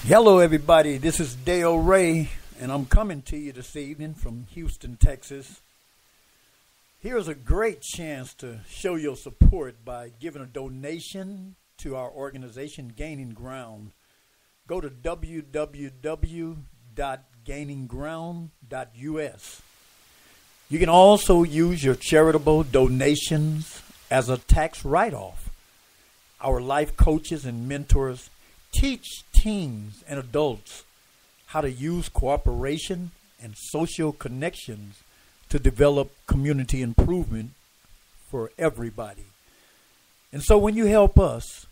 Hello, everybody. This is Dale Ray, and I'm coming to you this evening from Houston, Texas. Here's a great chance to show your support by giving a donation to our organization, Gaining Ground. Go to www.gainingground.us. You can also use your charitable donations as a tax write-off. Our life coaches and mentors teach teens and adults how to use cooperation and social connections to develop community improvement for everybody. And so when you help us,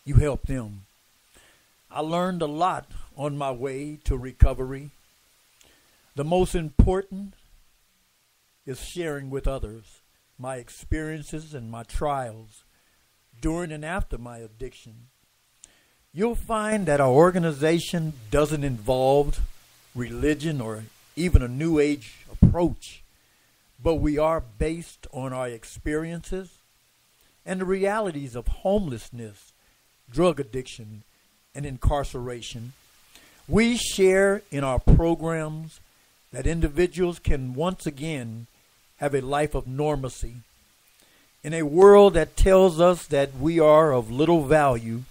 you help them. I learned a lot on my way to recovery. The most important is sharing with others my experiences and my trials during and after my addiction. You'll find that our organization doesn't involve religion or even a New Age approach, but we are based on our experiences and the realities of homelessness, drug addiction, and incarceration. We share in our programs that individuals can once again have a life of normalcy. In a world that tells us that we are of little value,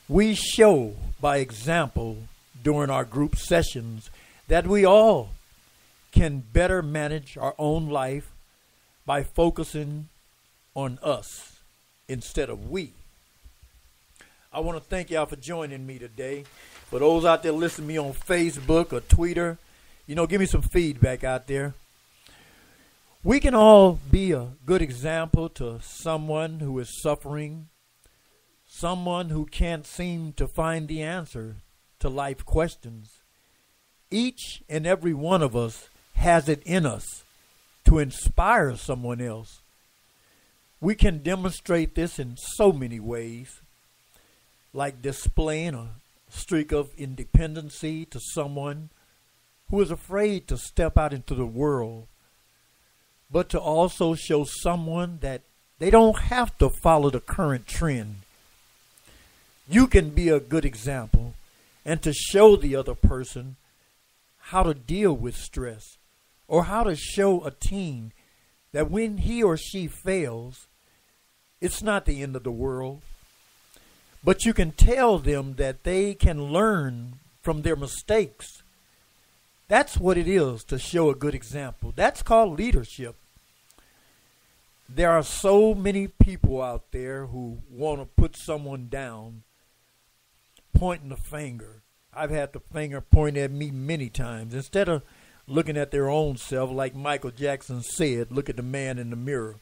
we show by example during our group sessions that we all can better manage our own life by focusing on us instead of we. I want to thank y'all for joining me today. For those out there listening to me on Facebook or Twitter, give me some feedback out there. We can all be a good example to someone who is suffering, someone who can't seem to find the answer to life questions. Each and every one of us has it in us to inspire someone else. We can demonstrate this in so many ways, like displaying a streak of independency to someone who is afraid to step out into the world, but to also show someone that they don't have to follow the current trend. You can be a good example and to show the other person how to deal with stress, or how to show a teen that when he or she fails, it's not the end of the world. But you can tell them that they can learn from their mistakes. That's what it is to show a good example. That's called leadership. There are so many people out there who want to put someone down, pointing the finger. I've had the finger pointed at me many times. Instead of looking at their own self, like Michael Jackson said, look at the man in the mirror.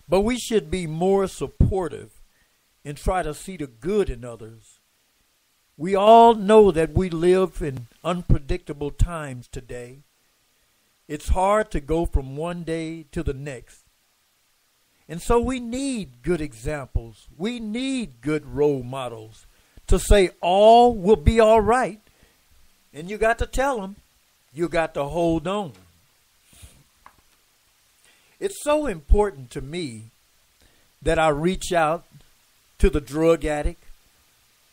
But we should be more supportive and try to see the good in others. We all know that we live in unpredictable times today. It's hard to go from one day to the next. And so we need good examples. We need good role models to say all will be all right. And you got to tell them, you got to hold on. It's so important to me that I reach out to the drug addict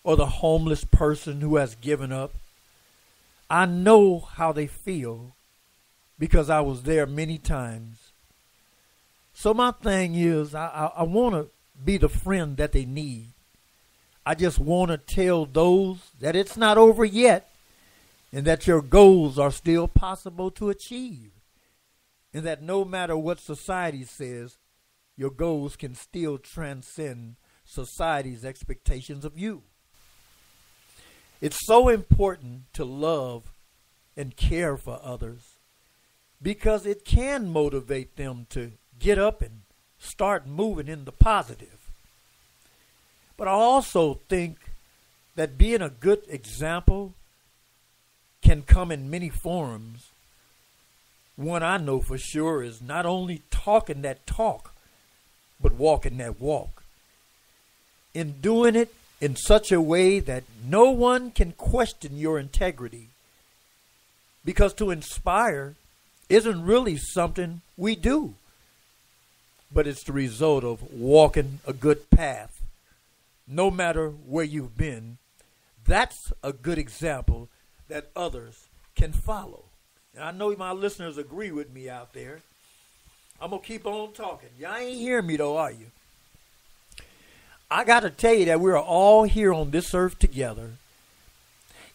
or the homeless person who has given up. I know how they feel because I was there many times. So my thing is, I want to be the friend that they need. I just want to tell those that it's not over yet and that your goals are still possible to achieve, and that no matter what society says, your goals can still transcend society's expectations of you. It's so important to love and care for others because it can motivate them to get up and start moving in the positive. But I also think that being a good example can come in many forms. One I know for sure is not only talking that talk, but walking that walk. In doing it in such a way that no one can question your integrity. Because to inspire isn't really something we do, but it's the result of walking a good path. No matter where you've been, that's a good example that others can follow. And I know my listeners agree with me out there. I'm going to keep on talking. Y'all ain't hearing me though, are you? I got to tell you that we're all here on this earth together.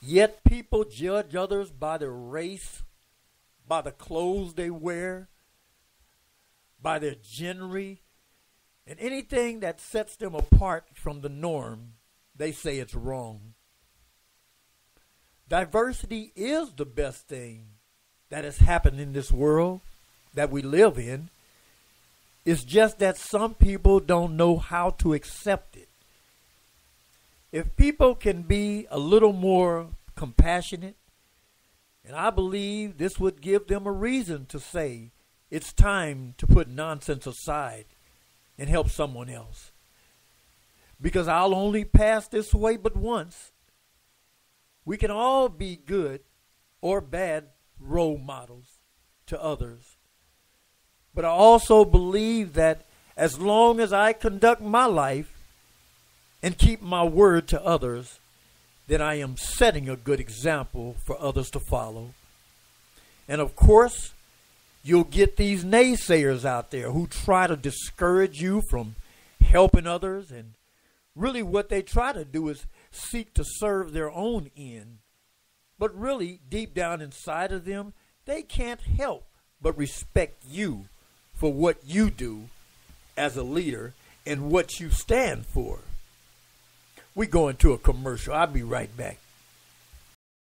Yet people judge others by their race, by the clothes they wear, by their gender, and anything that sets them apart from the norm, they say it's wrong. Diversity is the best thing that has happened in this world that we live in. It's just that some people don't know how to accept it. If people can be a little more compassionate, and I believe this would give them a reason to say it's time to put nonsense aside and help someone else. Because I'll only pass this way but once. We can all be good or bad role models to others. But I also believe that as long as I conduct my life and keep my word to others, then I am setting a good example for others to follow. And of course, you'll get these naysayers out there who try to discourage you from helping others. And really what they try to do is seek to serve their own end. But really, deep down inside of them, they can't help but respect you for what you do as a leader and what you stand for. We go into a commercial. I'll be right back.